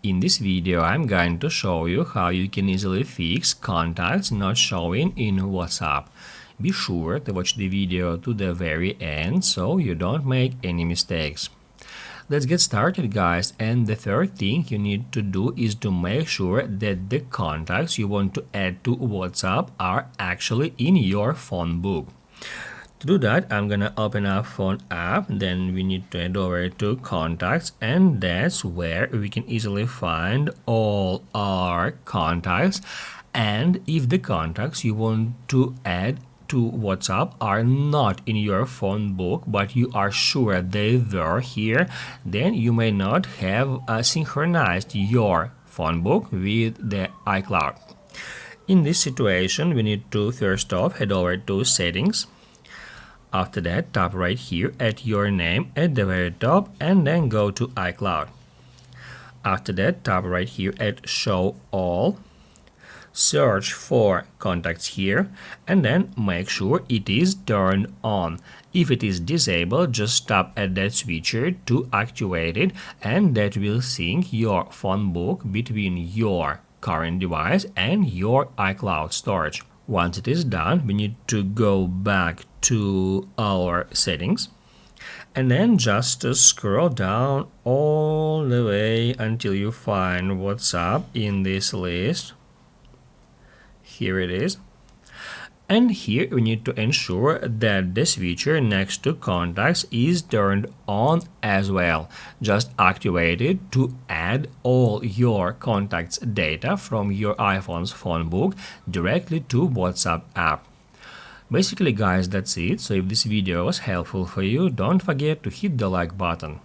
In this video, I'm going to show you how you can easily fix contacts not showing in WhatsApp. Be sure to watch the video to the very end so you don't make any mistakes. Let's get started, guys, and the third thing you need to do is to make sure that the contacts you want to add to WhatsApp are actually in your phone book. To do that, I'm gonna open up phone app, then we need to head over to contacts, and that's where we can easily find all our contacts. And if the contacts you want to add to WhatsApp are not in your phone book, but you are sure they were here, then you may not have synchronized your phone book with the iCloud. In this situation, we need to first off head over to settings. After that, tap right here at your name at the very top and then go to iCloud. After that, tap right here at show all. Search for contacts here and then make sure it is turned on. If it is disabled, just tap at that switcher to activate it, and that will sync your phone book between your current device and your iCloud storage. Once it is done, we need to go back to our settings and then just scroll down all the way until you find WhatsApp in this list. Here it is. And here we need to ensure that the switcher next to contacts is turned on as well. Just activate it to add all your contacts data from your iPhone's phone book directly to WhatsApp app. Basically, guys, that's it. So if this video was helpful for you, don't forget to hit the like button.